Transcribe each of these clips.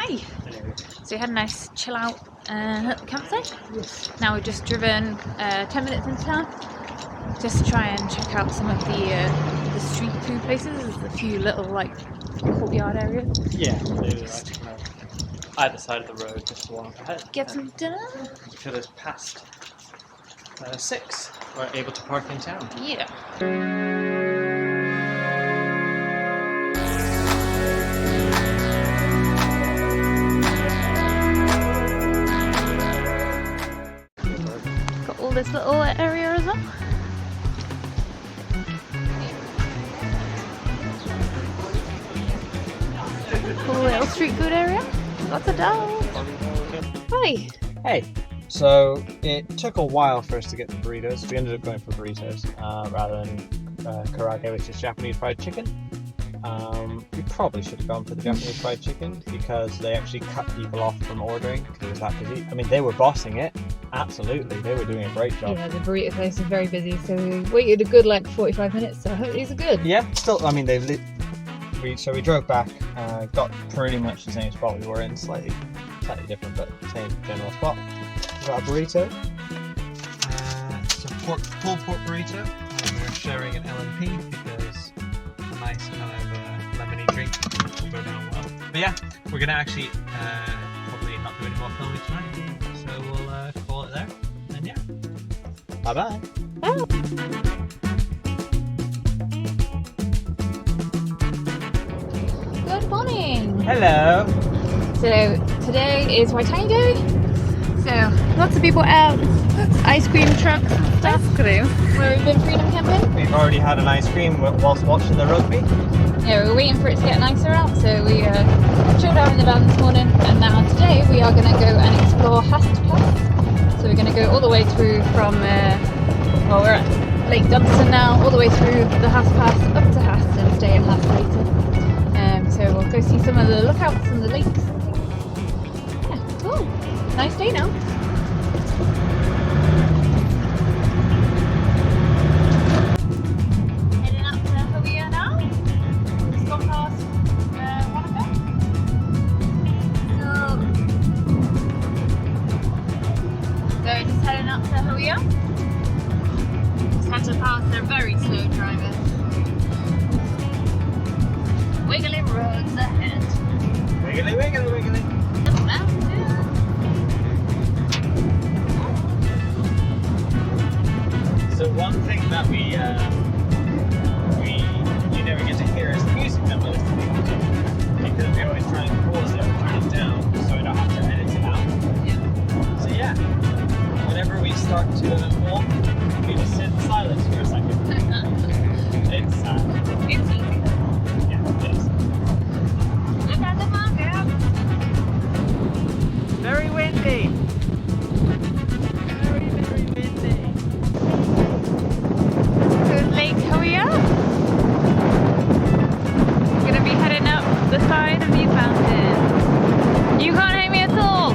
Hi! So we had a nice chill out at the campsite. Yes. Now we've just driven 10 minutes into town just to try and check out some of the street food places. There's a few little like courtyard areas. Yeah, they were like either side of the road, just one up ahead. Get some dinner. Until it's past 6, we're able to park in town. Yeah. Got all this little area as well. Cool little street food area. Lots of dogs. Hi. Hey, so it took a while for us to get the burritos. We ended up going for burritos rather than karaage, which is Japanese fried chicken. We probably should have gone for the Japanese fried chicken because they actually cut people off from ordering because it was that busy. I mean, they were bossing it. Absolutely, they were doing a great job. Yeah, the burrito place is very busy, so we waited a good like 45 minutes, so I hope these are good. Yeah, still, I mean, so we drove back, got pretty much the same spot we were in, slightly different, but same general spot. We got a burrito, it's a pulled pork burrito, and we're sharing an LMP because a nice kind of lemony drink will go down well. But yeah, we're gonna actually probably not do any more filming tonight, so we'll call it there, and yeah, bye bye. Good morning! Hello! So today is Waitangi Day, so lots of people out, ice cream trucks and stuff. Where we've been freedom camping. We've already had an ice cream whilst watching the rugby. Yeah, we were waiting for it to get nicer out, so we chilled out in the van this morning, and now today we are going to go and explore Hast Pass. So we're going to go all the way through from, well, we're at Lake Dunstan now, all the way through the Hast Pass up to Hast and stay in Hast later. So we'll go see some of the lookouts and the lakes and things. Yeah, cool. Nice day now. Heading up to Hawaii now. Just gone past Waterfalls. So just heading up to Hawaii. Just had to pass their very slow drivers. Wiggly roads ahead. Wiggly, wiggly, wiggly. Little mountain. So one thing that you never get to hear is the music that we're listening to, because we always try and pause it or turn it down so we don't have to edit it out. Yeah. So yeah, whenever we start to walk, we just sit in silence for a second. It's sad. It's easy. Yeah, it is. Look at the market. Very windy. Very, very windy. To Lake Hawaii. We're gonna be heading up the side of these mountains. You can't hate me at all.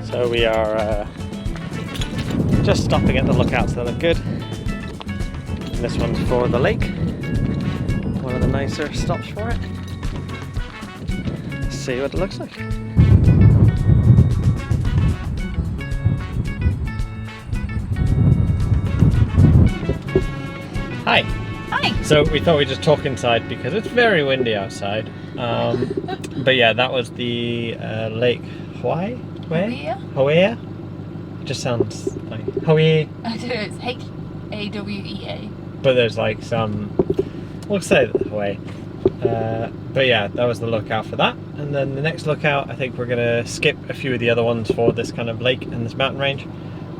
So we are just stopping at the lookouts that look good. And this one's for the lake. One of the nicer stops for it. Let's see what it looks like. Hi. Hi. So we thought we'd just talk inside because it's very windy outside. But yeah, that was the Lake Hawaii? Hawaii? It just sounds like Hawaii. I do, it's Hawea. But there's like some, we'll say Hawaii. But yeah, that was the lookout for that. And then the next lookout, I think we're going to skip a few of the other ones for this kind of lake and this mountain range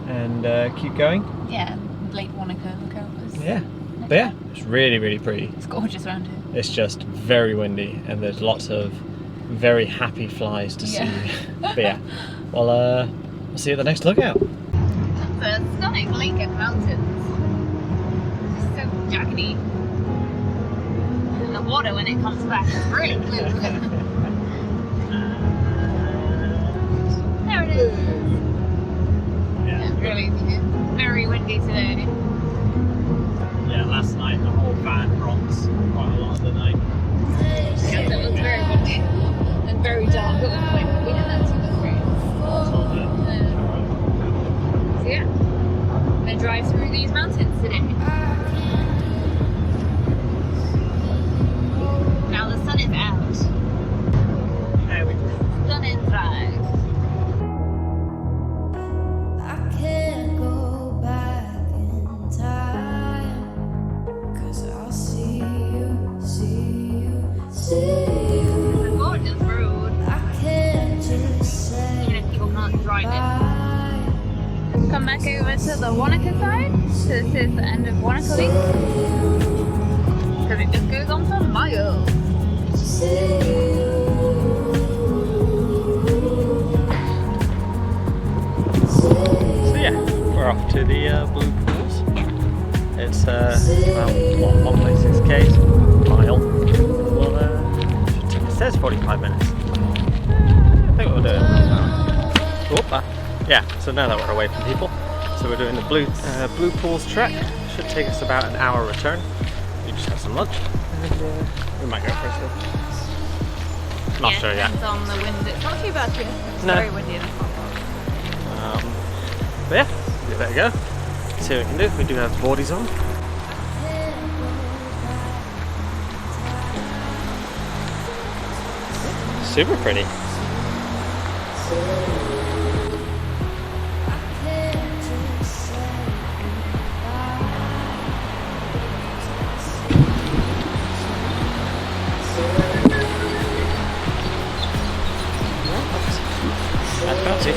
and keep going. Yeah, Lake Wanaka lookout was. Yeah. But yeah, it's really, really pretty. It's gorgeous around here. It's just very windy and there's lots of very happy flies to see. But yeah, well, we'll see you at the next lookout. That's a stunning lake and mountains. It's so jaggedy. And the water when it comes back is really blue. There it is. Yeah, really very windy today. Yeah, last night the whole van rocks quite a lot of the night. Yes, it was very windy. good. Like, we didn't actually look great. So yeah, I'm gonna drive through these mountains today. Now the sun is out. There we go. Stunning drive. I can't go back in time, 'cause I'll see you. It's a gorgeous road. I can't just say Even if people can't drive it. bye. Come back over to the Wanaka side. So this is the end of Wanaka Lake. Because it just goes on for miles. So yeah, we're off to the Blue Pools. It's about 1.6 k's, mile. Well, it says 45 minutes. I think we'll do it. Yeah, so now that we're away from people, so we're doing the Blue Pools trek. Should take us about an hour return. We just have some lunch, and we might go for a swim. Not sure yet. Depends on the wind. It's not too bad here. It's No. very windy in the fog. But yeah, give it a go. See what we can do. We do have boardies on. Super pretty. That's fancy.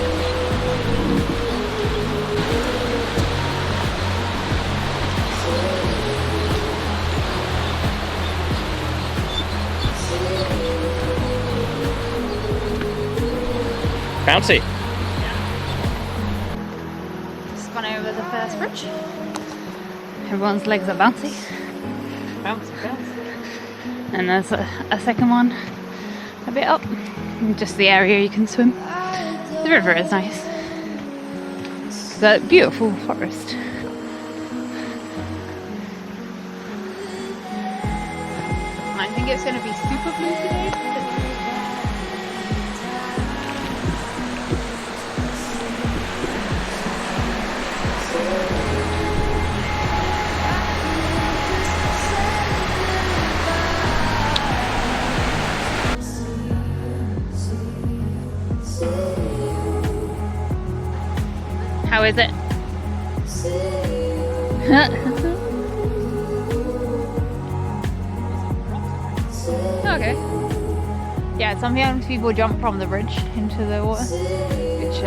Bouncy. Just gone over the first bridge. Everyone's legs are bouncy. Bouncy, bouncy. And there's a second one a bit up. Just the area you can swim. The river is nice. The beautiful forest. I think it's going to be super blue today. How is it? Okay. Yeah, sometimes people jump from the bridge into the water, which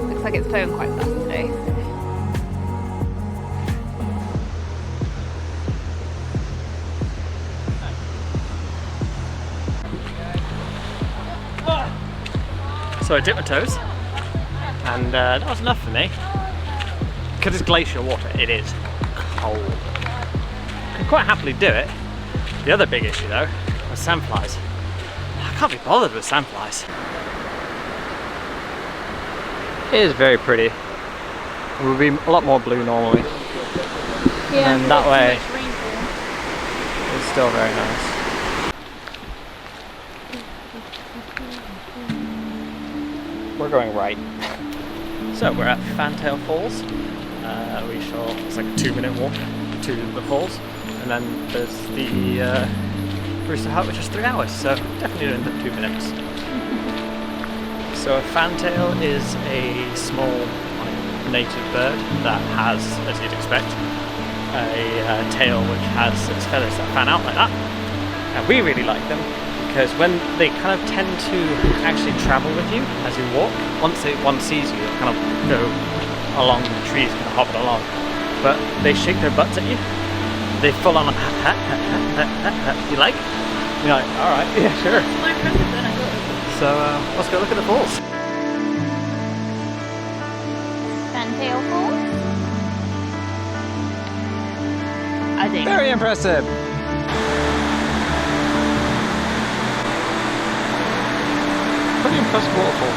looks like it's flowing quite fast today. So I dipped my toes, and that was enough for me. Because it's glacial water, it is cold. I can quite happily do it. The other big issue though was sandflies. I can't be bothered with sandflies. It is very pretty. It would be a lot more blue normally. Yeah, And that way too much rainfall. it's still very nice. We're going right. So we're at Fantail Falls. It's like a 2-minute walk to the falls, and then there's the Rooster Hut, which is 3 hours. So definitely doing the 2 minutes. So a fantail is a small native bird that has, as you'd expect, a tail which has its feathers that fan out like that. And we really like them because when they kind of tend to actually travel with you as you walk, once one sees you, they'll kind of go along the trees, kind of hopping along. But they shake their butts at you. They full on, you like? You're like, alright, yeah, sure. More impressive than I thought it would be. So let's go look at the falls. Fantail Falls? I think. Very impressive. Pretty impressive waterfall.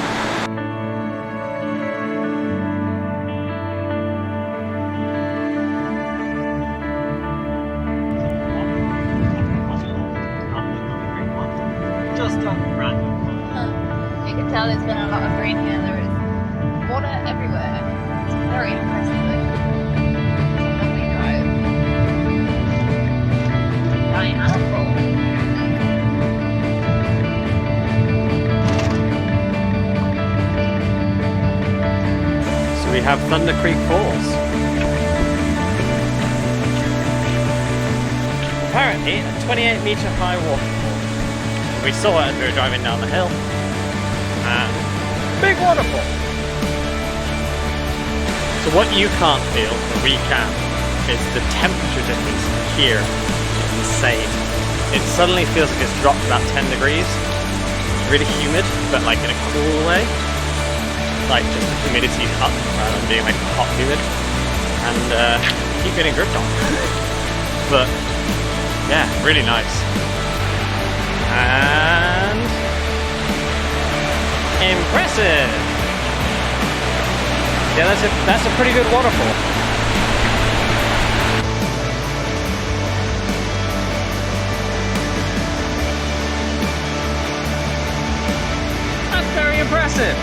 Just a random one. You can tell there's been a lot of rain here. There is water everywhere. It's very impressive. It's a lovely drive. Diana Falls. So we have Thunder Creek Falls. Apparently a 28-meter high waterfall. We saw it as we were driving down the hill. And big waterfall. So what you can't feel, but we can, is the temperature difference here. It's insane. It suddenly feels like it's dropped about 10 degrees. It's really humid, but like in a cool way. Like just the humidity's up rather than being like hot humid. And keep getting gripped on. But yeah, really nice. And impressive! Yeah, that's a pretty good waterfall. That's very impressive!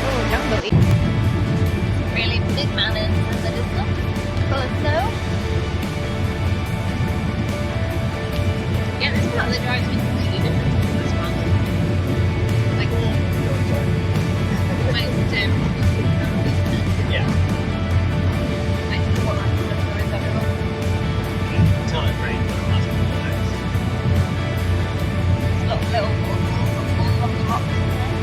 Oh, can't believe. Really big mountains in the distance. Full of snow. Yeah, this part of the drive's been completely different from this one. Like when it's Yeah. like what like there is everywhere. Until it rains for the last couple of days. It's got little waterfalls all along the rocks in there.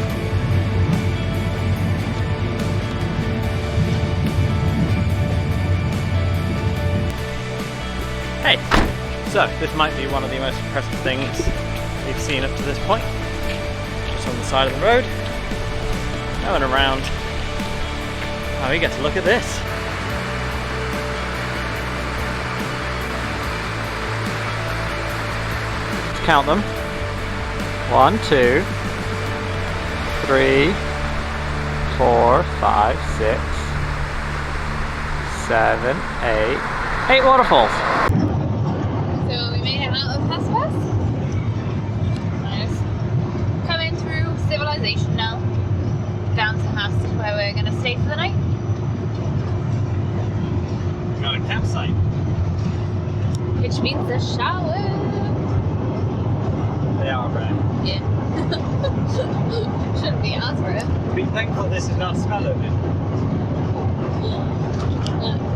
Hey! So, this might be one of the most impressive things we've seen up to this point. Just on the side of the road. Going around. Oh, we get to look at this. Let's count them. 1, 2, 3, 4, 5, 6, 7, 8. 8 waterfalls. So we made it out of Waterfalls. Nice. Coming through civilization now. Down to Hast where we're going to stay for the night. We got a campsite. Which means a shower. They are rare. Yeah. Shouldn't be as rare. Be thankful this is not smelling.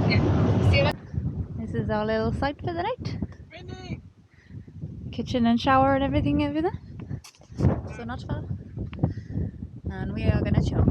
Yeah. See you later. This is our little site for the night. Windy! Kitchen and shower and everything over there. So not far. And we are going to chill.